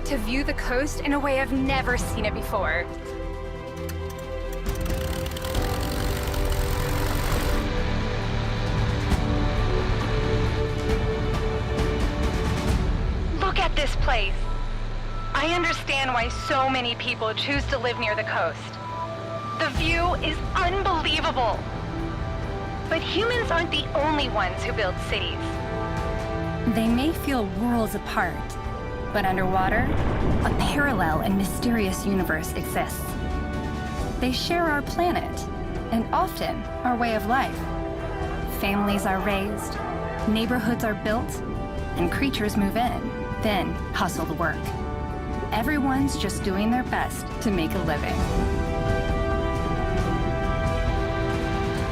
to view the coast in a way I've never seen it before. Look at this place. I understand why so many people choose to live near the coast. The view is unbelievable. But humans aren't the only ones who build cities. They may feel worlds apart, but underwater, a parallel and mysterious universe exists. They share our planet, and often our way of life. Families are raised, neighborhoods are built, and creatures move in, then hustle to work. Everyone's just doing their best to make a living.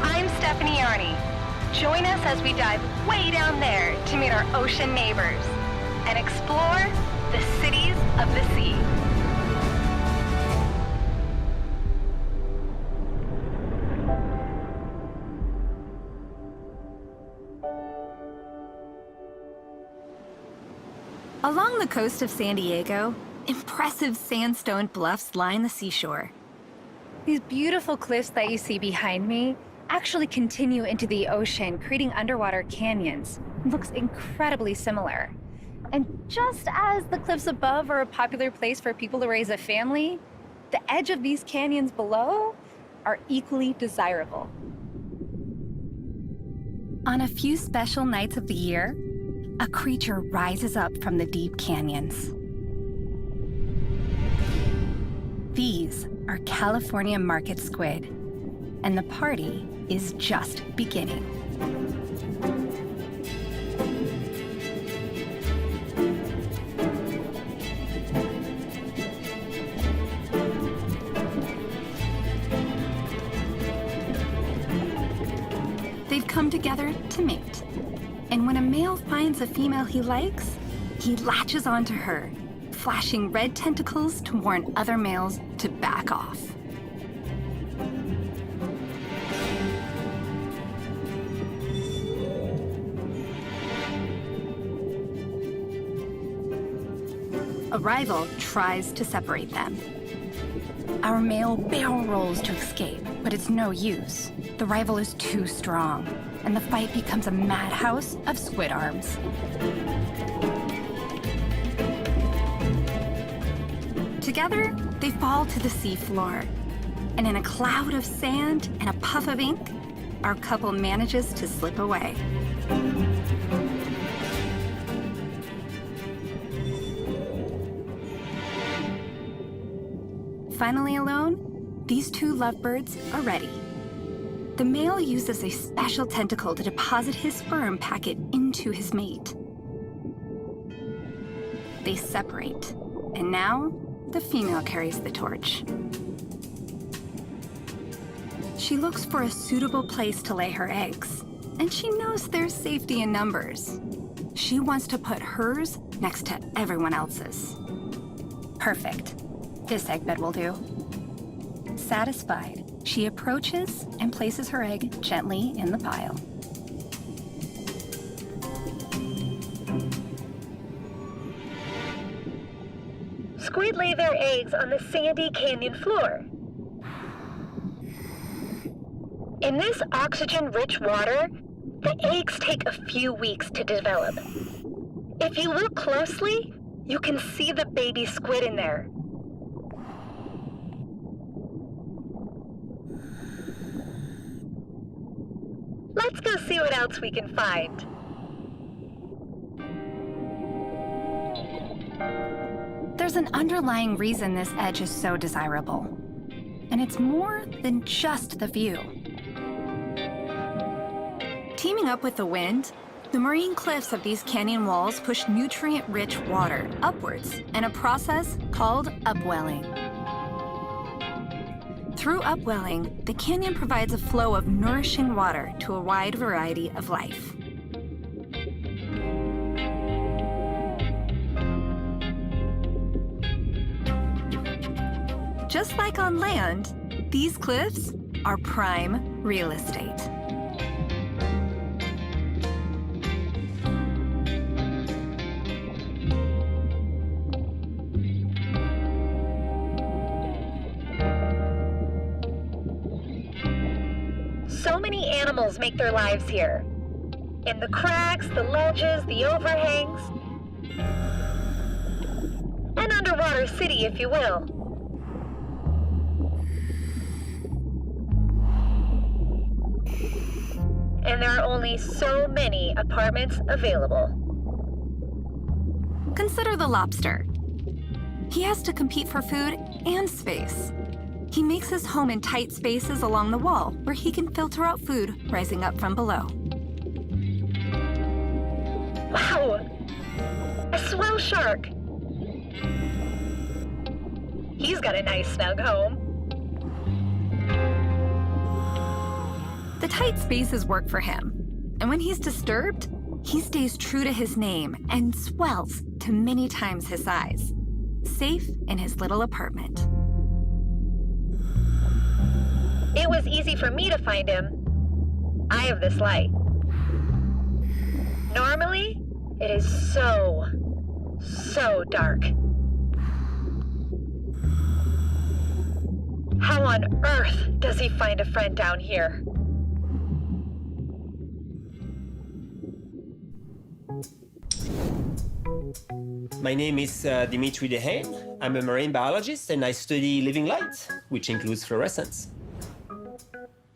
I'm Stephanie Yarney. Join us as we dive way down there to meet our ocean neighbors and explore the cities of the sea. Along the coast of San Diego, impressive sandstone bluffs line the seashore. These beautiful cliffs that you see behind me actually continue into the ocean, creating underwater canyons. It looks incredibly similar. And just as the cliffs above are a popular place for people to raise a family, the edge of these canyons below are equally desirable. On a few special nights of the year, a creature rises up from the deep canyons. These are California market squid, and the party is just beginning. They've come together to mate, and when a male finds a female he likes, he latches onto her, flashing red tentacles to warn other males to back off. A rival tries to separate them. Our male barrel rolls to escape, but it's no use. The rival is too strong, and the fight becomes a madhouse of squid arms. Together, they fall to the seafloor, and in a cloud of sand and a puff of ink, our couple manages to slip away. Finally alone, these two lovebirds are ready. The male uses a special tentacle to deposit his sperm packet into his mate. They separate, and now the female carries the torch. She looks for a suitable place to lay her eggs, and she knows there's safety in numbers. She wants to put hers next to everyone else's. Perfect. This egg bed will do. Satisfied, she approaches and places her egg gently in the pile. Squid lay their eggs on the sandy canyon floor. In this oxygen-rich water, the eggs take a few weeks to develop. If you look closely, you can see the baby squid in there. Let's go see what else we can find. There's an underlying reason this edge is so desirable, and it's more than just the view. Teaming up with the wind, the marine cliffs of these canyon walls push nutrient-rich water upwards in a process called upwelling. Through upwelling, the canyon provides a flow of nourishing water to a wide variety of life. Just like on land, these cliffs are prime real estate. so many animals make their lives here. In the cracks, the ledges, the overhangs. An underwater city, if you will. And there are only so many apartments available. Consider the lobster. He has to compete for food and space. He makes his home in tight spaces along the wall where he can filter out food rising up from below. Wow! A swell shark! He's got a nice snug home. The tight spaces work for him, and when he's disturbed, he stays true to his name and swells to many times his size, safe in his little apartment. It was easy for me to find him. I have this light. Normally, it is so dark. How on earth does he find a friend down here? My name is Dimitri Dehaene. I'm a marine biologist and I study living light, which includes fluorescence.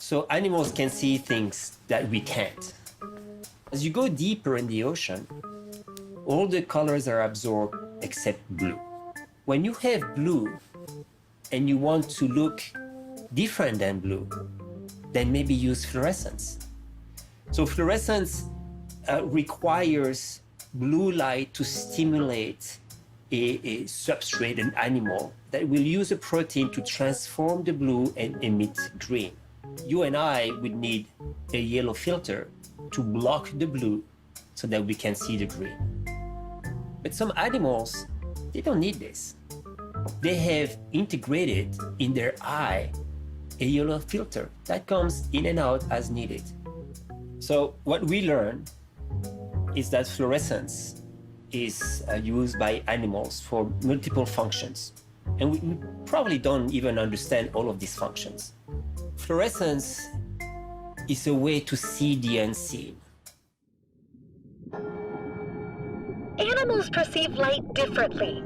So animals can see things that we can't. As you go deeper in the ocean, all the colors are absorbed except blue. When you have blue and you want to look different than blue, then maybe use fluorescence. So fluorescence requires blue light to stimulate a substrate, an animal, that will use a protein to transform the blue and emit green. You and I would need a yellow filter to block the blue so that we can see the green. But some animals, they don't need this. They have integrated in their eye a yellow filter that comes in and out as needed. So what we learned is that fluorescence is used by animals for multiple functions. And we probably don't even understand all of these functions. Fluorescence is a way to see the unseen. Animals perceive light differently,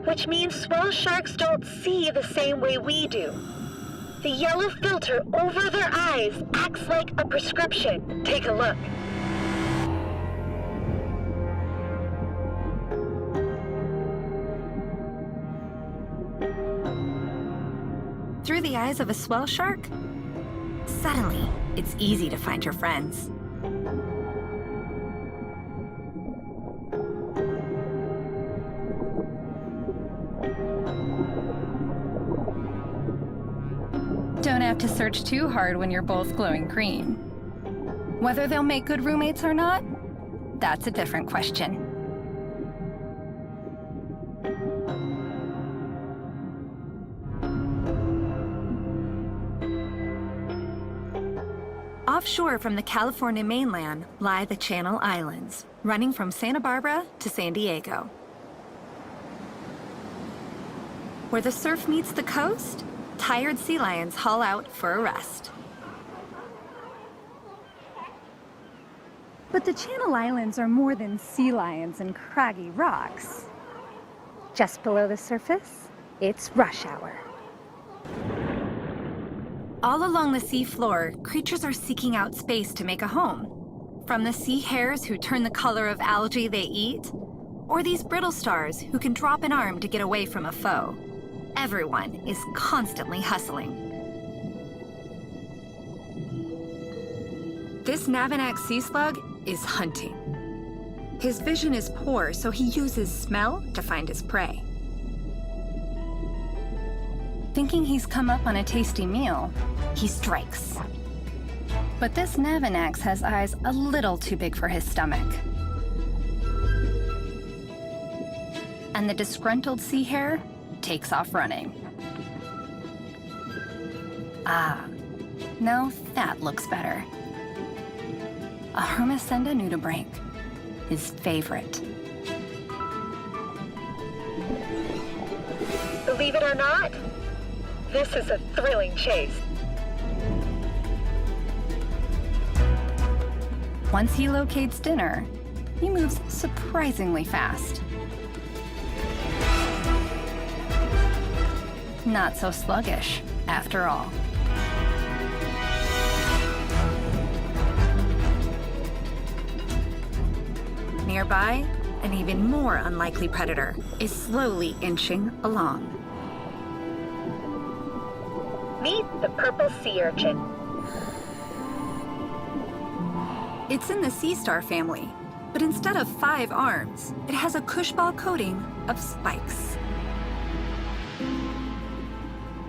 which means swell sharks don't see the same way we do. The yellow filter over their eyes acts like a prescription. Take a look. Through the eyes of a swell shark, suddenly it's easy to find your friends. Don't have to search too hard when you're both glowing green. Whether they'll make good roommates or not, that's a different question. Offshore from the California mainland lie the Channel Islands, running from Santa Barbara to San Diego. Where the surf meets the coast, tired sea lions haul out for a rest. But the Channel Islands are more than sea lions and craggy rocks. Just below the surface, it's rush hour. All along the sea floor, creatures are seeking out space to make a home. From the sea hares who turn the color of algae they eat, or these brittle stars who can drop an arm to get away from a foe. Everyone is constantly hustling. This Navinax sea slug is hunting. His vision is poor, so he uses smell to find his prey. Thinking he's come up on a tasty meal, he strikes. But this Navinax has eyes a little too big for his stomach. And the disgruntled sea hare takes off running. Ah, now that looks better. A Hermesenda nudibranch, his favorite. Believe it or not, this is a thrilling chase. Once he locates dinner, he moves surprisingly fast. Not so sluggish, after all. Nearby, an even more unlikely predator is slowly inching along. Meet the purple sea urchin. It's in the sea star family, but instead of 5 arms, it has a cushball coating of spikes.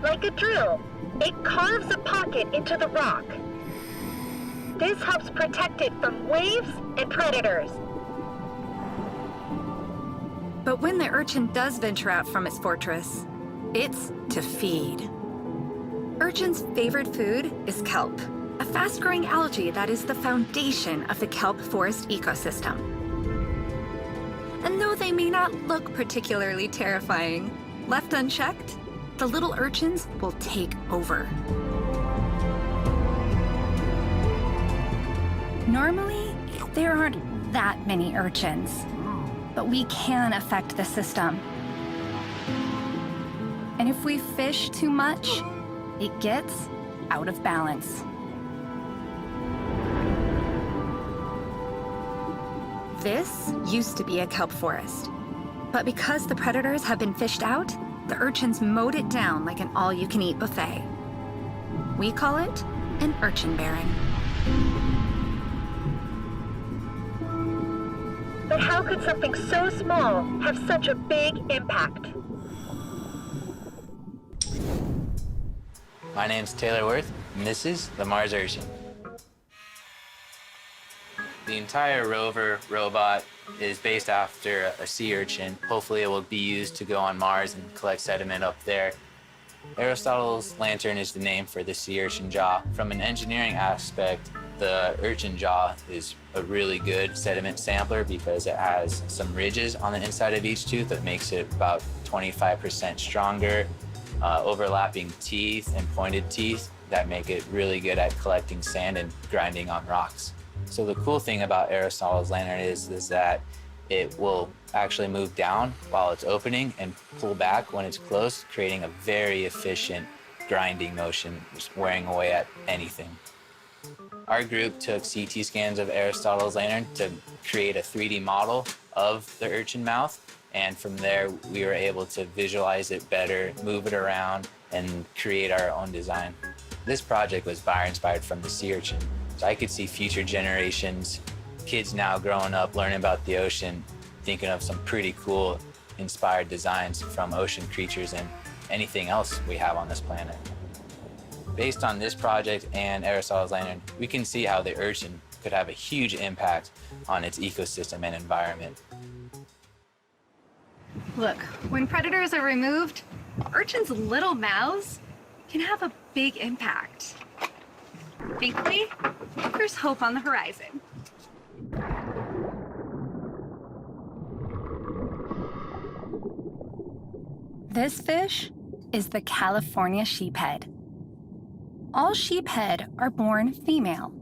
Like a drill, it carves a pocket into the rock. This helps protect it from waves and predators. But when the urchin does venture out from its fortress, it's to feed. Urchin's favorite food is kelp, a fast-growing algae that is the foundation of the kelp forest ecosystem. And though they may not look particularly terrifying, left unchecked, the little urchins will take over. Normally, there aren't that many urchins, but we can affect the system. And if we fish too much, it gets out of balance. This used to be a kelp forest, but because the predators have been fished out, the urchins mowed it down like an all-you-can-eat buffet. We call it an urchin baron. But how could something so small have such a big impact? My name's Taylor Worth, and this is the Mars Urchin. The entire rover robot is based after a sea urchin. Hopefully it will be used to go on Mars and collect sediment up there. Aristotle's lantern is the name for the sea urchin jaw. From an engineering aspect, the urchin jaw is a really good sediment sampler because it has some ridges on the inside of each tooth that makes it about 25% stronger, overlapping teeth and pointed teeth that make it really good at collecting sand and grinding on rocks. So the cool thing about Aristotle's lantern is that it will actually move down while it's opening and pull back when it's closed, creating a very efficient grinding motion, just wearing away at anything. Our group took CT scans of Aristotle's lantern to create a 3D model of the urchin mouth, and from there we were able to visualize it better, move it around, and create our own design. This project was inspired from the sea urchin. So I could see future generations, kids now growing up, learning about the ocean, thinking of some pretty cool inspired designs from ocean creatures and anything else we have on this planet. Based on this project and Aristotle's lantern, we can see how the urchin could have a huge impact on its ecosystem and environment. Look, when predators are removed, urchins' little mouths can have a big impact. Thankfully, there's hope on the horizon. This fish is the California sheephead. All sheephead are born female.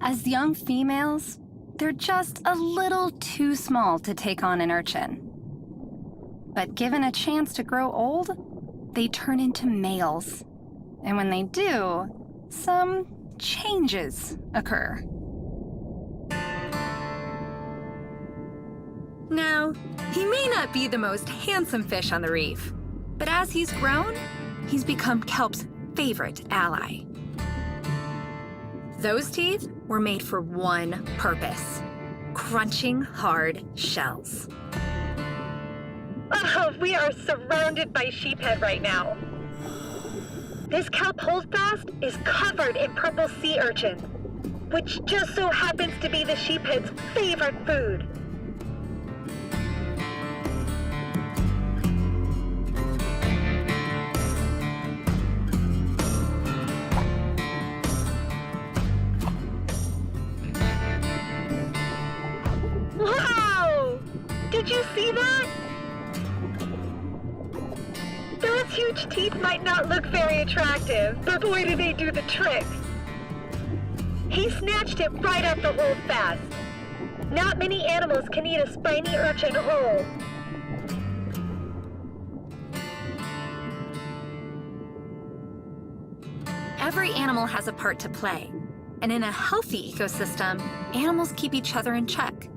As young females, they're just a little too small to take on an urchin. But given a chance to grow old, they turn into males. And when they do, some changes occur. Now, he may not be the most handsome fish on the reef, but as he's grown, he's become kelp's favorite ally. Those teeth were made for one purpose: crunching hard shells. Oh, we are surrounded by sheephead right now. This kelp holdfast is covered in purple sea urchin, which just so happens to be the sheephead's favorite food. Wow! Did you see that? Those huge teeth might not look very attractive, but boy do they do the trick. He snatched it right after Holdfast. Not many animals can eat a spiny urchin whole. Every animal has a part to play, and in a healthy ecosystem, animals keep each other in check.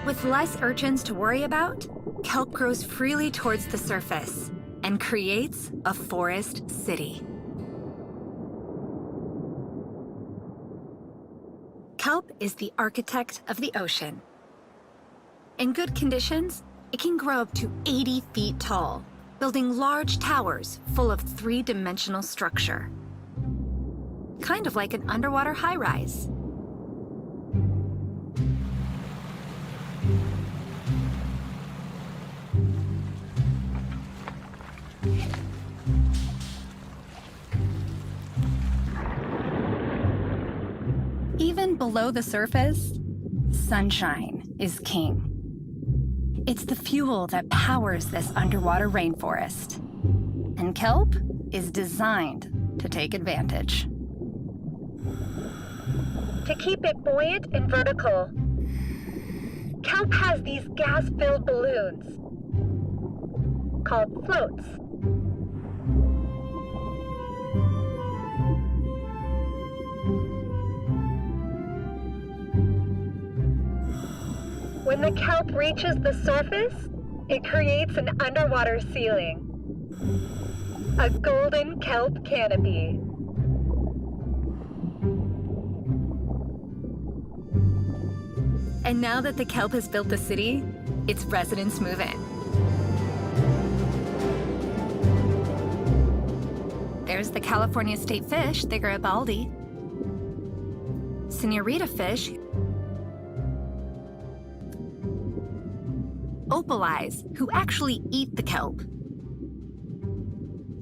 With less urchins to worry about, kelp grows freely towards the surface and creates a forest city. Kelp is the architect of the ocean. In good conditions, it can grow up to 80 feet tall, building large towers full of three-dimensional structure. Kind of like an underwater high-rise. Even below the surface, sunshine is king. It's the fuel that powers this underwater rainforest. And kelp is designed to take advantage. To keep it buoyant and vertical, kelp has these gas-filled balloons called floats. When the kelp reaches the surface, it creates an underwater ceiling, a golden kelp canopy. And now that the kelp has built the city, its residents move in. There's the California state fish, the Garibaldi, Senorita fish, opal eyes, who actually eat the kelp,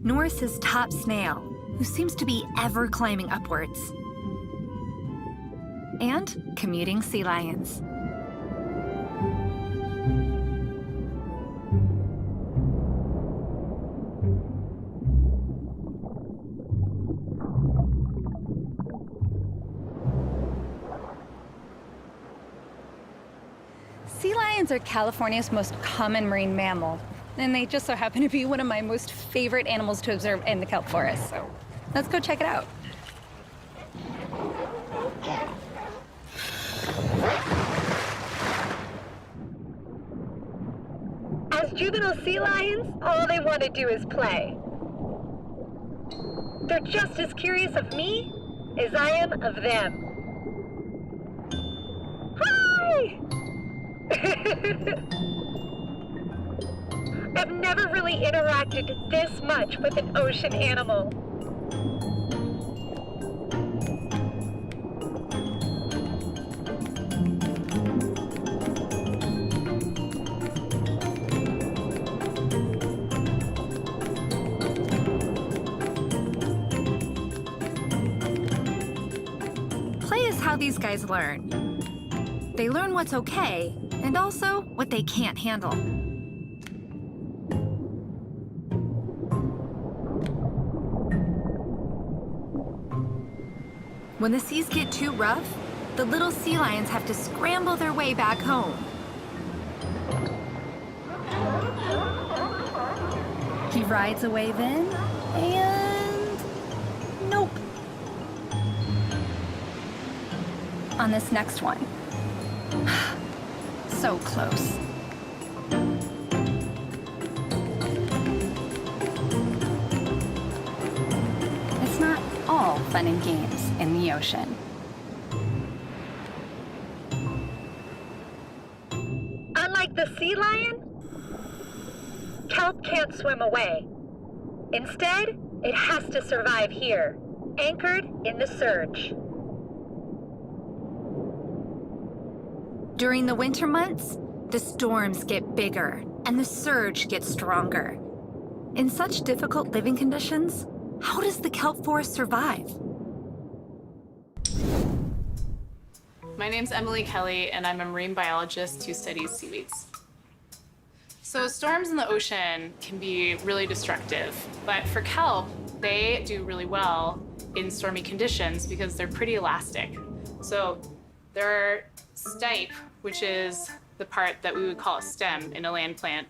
Norris's top snail, who seems to be ever climbing upwards, and commuting sea lions. Sea lions are California's most common marine mammal, and they just so happen to be one of my most favorite animals to observe in the kelp forest, so let's go check it out. As juvenile sea lions, all they want to do is play. They're just as curious of me as I am of them. Hi! I've never really interacted this much with an ocean animal. Play is how these guys learn. They learn what's okay, and also what they can't handle. When the seas get too rough, the little sea lions have to scramble their way back home. He rides a wave in, and nope. On this next one. So close. It's not all fun and games in the ocean. Unlike the sea lion, kelp can't swim away. Instead, it has to survive here, anchored in the surge. During the winter months, the storms get bigger and the surge gets stronger. In such difficult living conditions, how does the kelp forest survive? My name's Emily Kelly, and I'm a marine biologist who studies seaweeds. So storms in the ocean can be really destructive, but for kelp, they do really well in stormy conditions because they're pretty elastic. So their stipe, which is the part that we would call a stem in a land plant,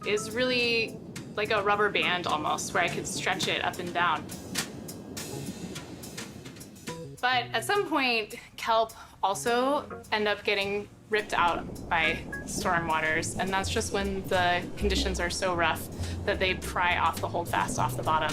is really like a rubber band almost, where I could stretch it up and down. But at some point, kelp also end up getting ripped out by storm waters, and that's just when the conditions are so rough that they pry off the holdfast off the bottom.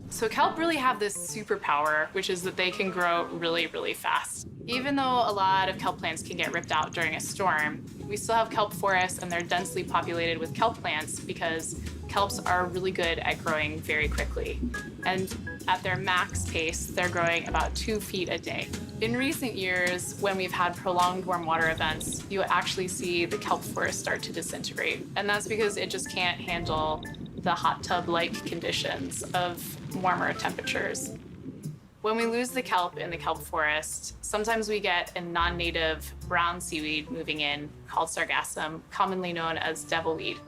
So kelp really have this superpower, which is that they can grow really, really fast. Even though a lot of kelp plants can get ripped out during a storm, we still have kelp forests, and they're densely populated with kelp plants because kelps are really good at growing very quickly. And at their max pace, they're growing about 2 feet a day. In recent years, when we've had prolonged warm water events, you actually see the kelp forest start to disintegrate. And that's because it just can't handle the hot tub-like conditions of warmer temperatures. When we lose the kelp in the kelp forest, sometimes we get a non-native brown seaweed moving in called sargassum, commonly known as devilweed.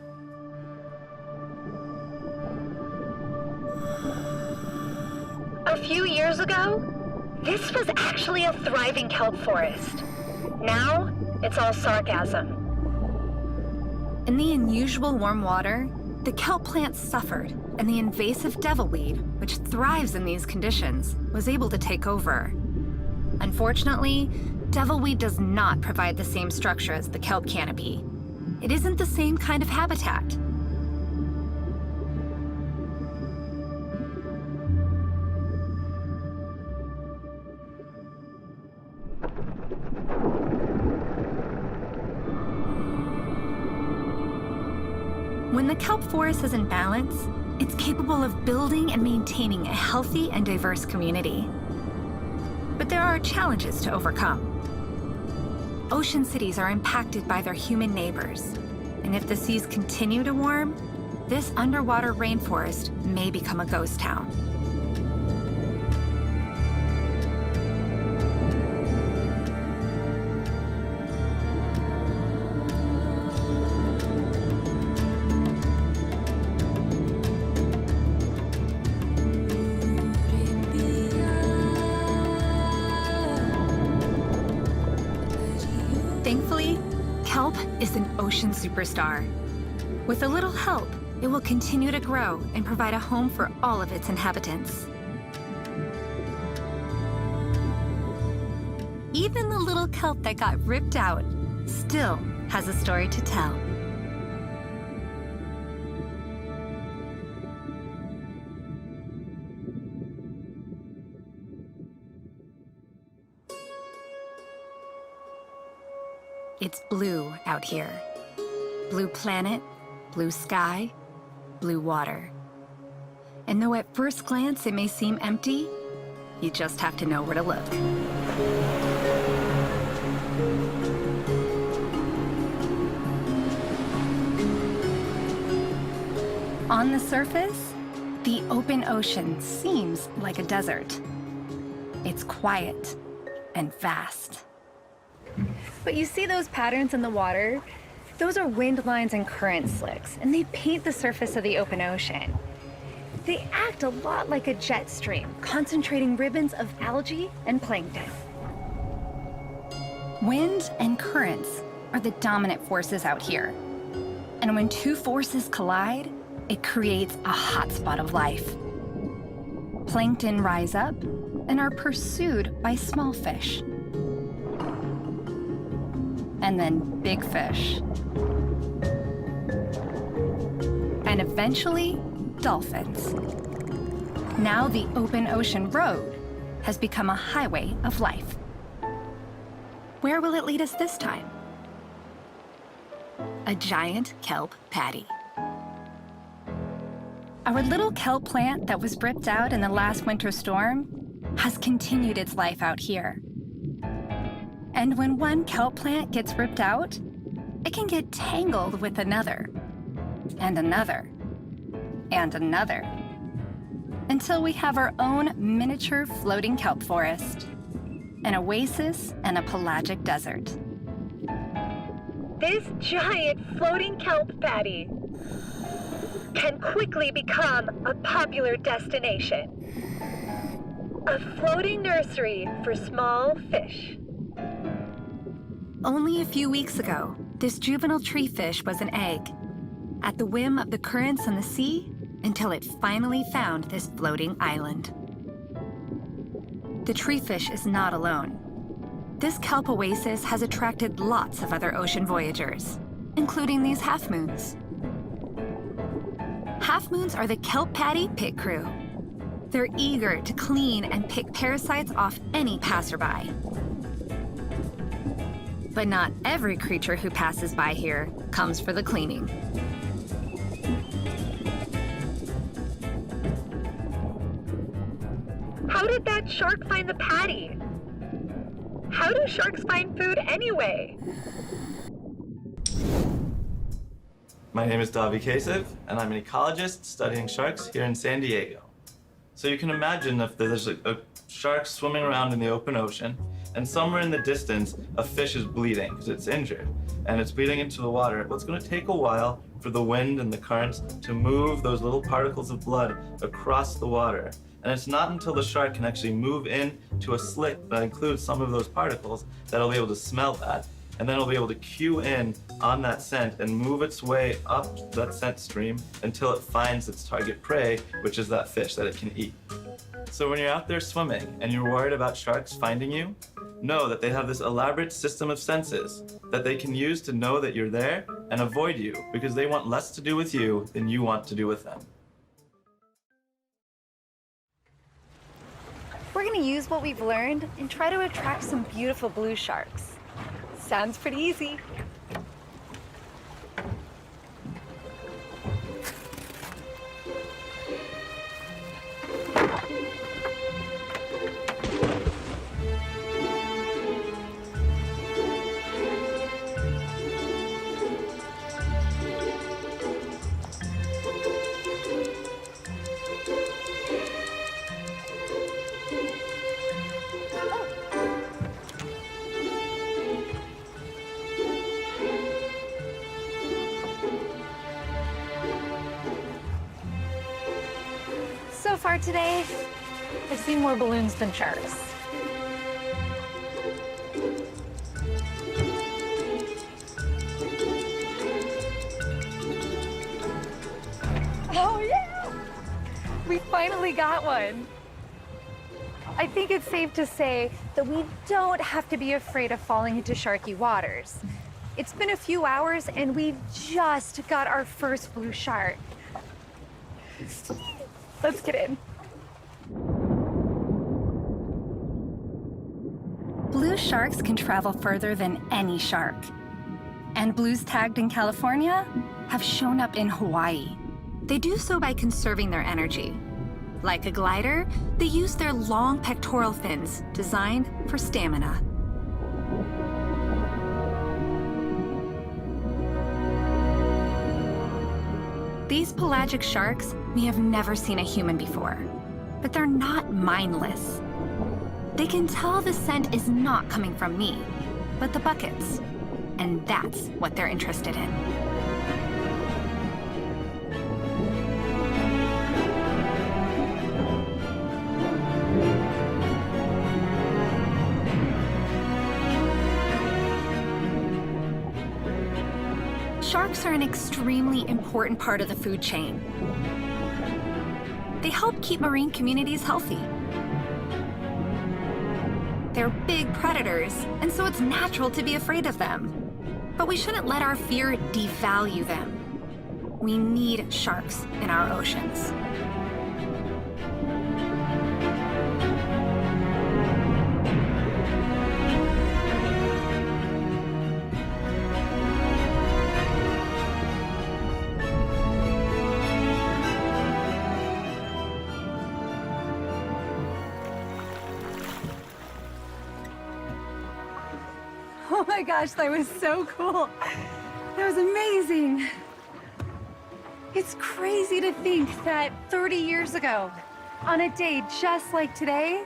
A few years ago, this was actually a thriving kelp forest. Now, it's all sargassum. In the unusual warm water, the kelp plant suffered, and the invasive devilweed, which thrives in these conditions, was able to take over. Unfortunately, devilweed does not provide the same structure as the kelp canopy. It isn't the same kind of habitat. When the kelp forest is in balance, it's capable of building and maintaining a healthy and diverse community. But there are challenges to overcome. Ocean cities are impacted by their human neighbors, and if the seas continue to warm, this underwater rainforest may become a ghost town. Thankfully, kelp is an ocean superstar. With a little help, it will continue to grow and provide a home for all of its inhabitants. Even the little kelp that got ripped out still has a story to tell. It's blue out here. Blue planet, blue sky, blue water. And though at first glance it may seem empty, you just have to know where to look. On the surface, the open ocean seems like a desert. It's quiet and vast. But you see those patterns in the water? Those are wind lines and current slicks, and they paint the surface of the open ocean. They act a lot like a jet stream, concentrating ribbons of algae and plankton. Wind and currents are the dominant forces out here. And when two forces collide, it creates a hotspot of life. Plankton rise up and are pursued by small fish. And then big fish. And eventually, dolphins. Now the open ocean road has become a highway of life. Where will it lead us this time? A giant kelp patty. Our little kelp plant that was ripped out in the last winter storm has continued its life out here. And when one kelp plant gets ripped out, it can get tangled with another, and another, and another, until we have our own miniature floating kelp forest, an oasis and a pelagic desert. This giant floating kelp patty can quickly become a popular destination. A floating nursery for small fish. Only a few weeks ago, this juvenile treefish was an egg, at the whim of the currents in the sea until it finally found this floating island. The treefish is not alone. This kelp oasis has attracted lots of other ocean voyagers, including these half-moons. Half-moons are the kelp patty pit crew. They're eager to clean and pick parasites off any passerby. But not every creature who passes by here comes for the cleaning. How did that shark find the patty? How do sharks find food anyway? My name is Davi Kasev, and I'm an ecologist studying sharks here in San Diego. So you can imagine if there's a shark swimming around in the open ocean, and somewhere in the distance, a fish is bleeding because it's injured, and it's bleeding into the water. Well, it's going to take a while for the wind and the currents to move those little particles of blood across the water. And it's not until the shark can actually move in to a slit that includes some of those particles that it'll be able to smell that. And then it'll be able to cue in on that scent and move its way up that scent stream until it finds its target prey, which is that fish that it can eat. So when you're out there swimming and you're worried about sharks finding you, know that they have this elaborate system of senses that they can use to know that you're there and avoid you because they want less to do with you than you want to do with them. We're gonna use what we've learned and try to attract some beautiful blue sharks. Sounds pretty easy. So far today, I've seen more balloons than sharks. Oh yeah! We finally got one. I think it's safe to say that we don't have to be afraid of falling into sharky waters. It's been a few hours and we've just got our first blue shark. Let's get in. Blue sharks can travel further than any shark. And blues tagged in California have shown up in Hawaii. They do so by conserving their energy. Like a glider, they use their long pectoral fins, designed for stamina. These pelagic sharks may have never seen a human before, but they're not mindless. They can tell the scent is not coming from me, but the buckets, and that's what they're interested in. Sharks are an extremely important part of the food chain. They help keep marine communities healthy. They're big predators, and so it's natural to be afraid of them. But we shouldn't let our fear devalue them. We need sharks in our oceans. Oh my gosh, that was so cool. That was amazing. It's crazy to think that 30 years ago, on a day just like today,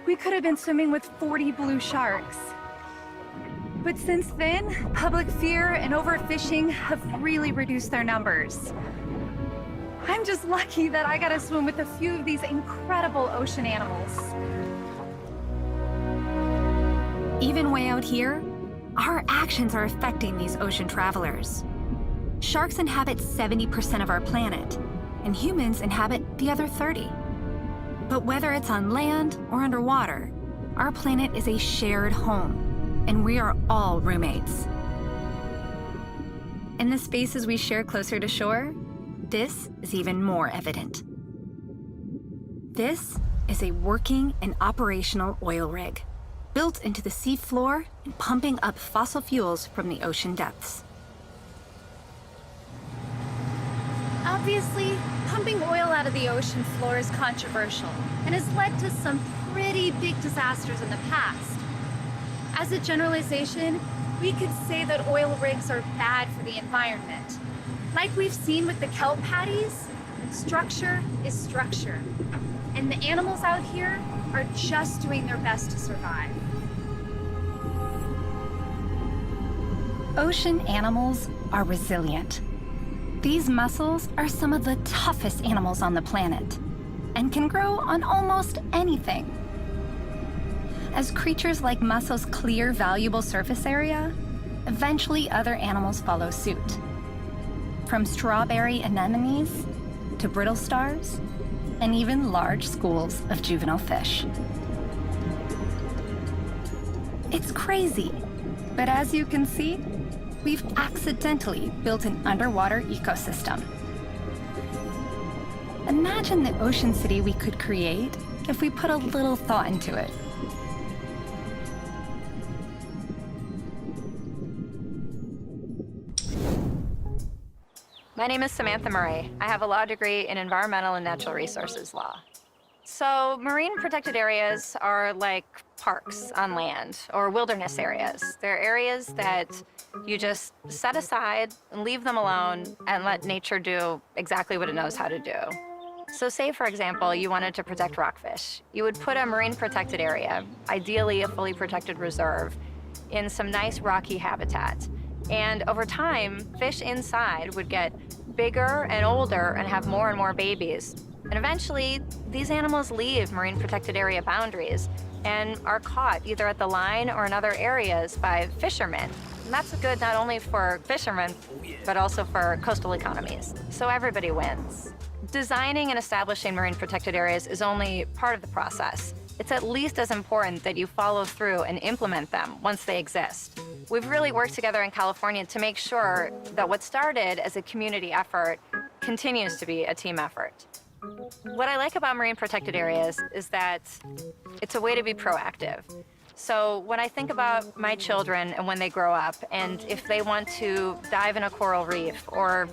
we could have been swimming with 40 blue sharks. But since then, public fear and overfishing have really reduced their numbers. I'm just lucky that I got to swim with a few of these incredible ocean animals. Even way out here, our actions are affecting these ocean travelers. Sharks inhabit 70% of our planet, and humans inhabit the other 30. But whether it's on land or underwater, our planet is a shared home, and we are all roommates. In the spaces we share closer to shore, this is even more evident. This is a working and operational oil rig, built into the sea floor and pumping up fossil fuels from the ocean depths. Obviously, pumping oil out of the ocean floor is controversial and has led to some pretty big disasters in the past. As a generalization, we could say that oil rigs are bad for the environment. Like we've seen with the kelp patties, structure is structure. And the animals out here are just doing their best to survive. Ocean animals are resilient. These mussels are some of the toughest animals on the planet and can grow on almost anything. As creatures like mussels clear valuable surface area, eventually other animals follow suit. From strawberry anemones to brittle stars, and even large schools of juvenile fish. It's crazy, but as you can see, we've accidentally built an underwater ecosystem. Imagine the ocean city we could create if we put a little thought into it. My name is Samantha Murray. I have a law degree in environmental and natural resources law. So marine protected areas are like parks on land or wilderness areas. They're areas that you just set aside and leave them alone and let nature do exactly what it knows how to do. So say, for example, you wanted to protect rockfish. You would put a marine protected area, ideally a fully protected reserve, in some nice rocky habitat. And over time, fish inside would get bigger and older and have more and more babies. And eventually, these animals leave marine protected area boundaries and are caught either at the line or in other areas by fishermen. And that's good not only for fishermen, but also for coastal economies. So everybody wins. Designing and establishing marine protected areas is only part of the process. It's at least as important that you follow through and implement them once they exist. We've really worked together in California to make sure that what started as a community effort continues to be a team effort. What I like about marine protected areas is that it's a way to be proactive. So when I think about my children and when they grow up, and if they want to dive in a coral reef or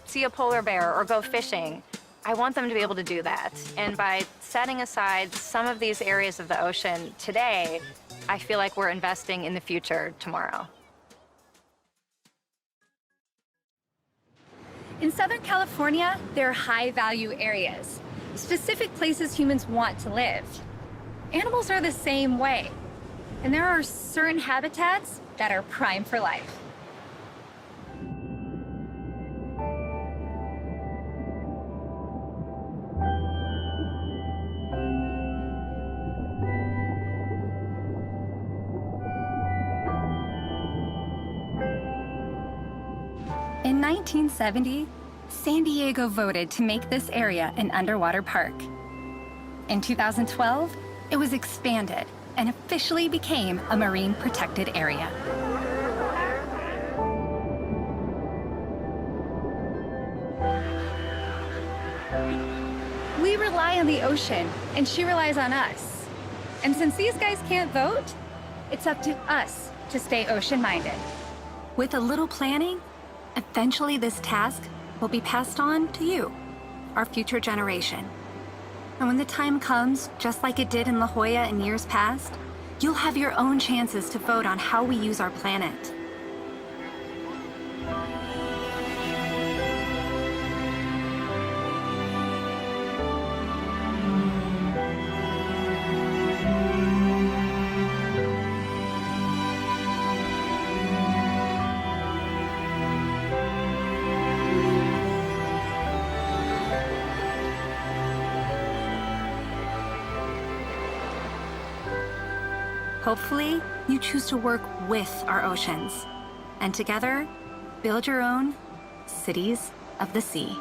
see a polar bear or go fishing, I want them to be able to do that. And by setting aside some of these areas of the ocean today, I feel like we're investing in the future tomorrow. In Southern California, there are high-value areas, specific places humans want to live. Animals are the same way, and there are certain habitats that are prime for life. In 1970, San Diego voted to make this area an underwater park. In 2012, it was expanded and officially became a marine protected area. We rely on the ocean, and she relies on us. And since these guys can't vote, it's up to us to stay ocean-minded. With a little planning, eventually this task will be passed on to you, our future generation. And when the time comes, just like it did in La Jolla in years past, you'll have your own chances to vote on how we use our planet. Hopefully, you choose to work with our oceans, and together, build your own cities of the sea.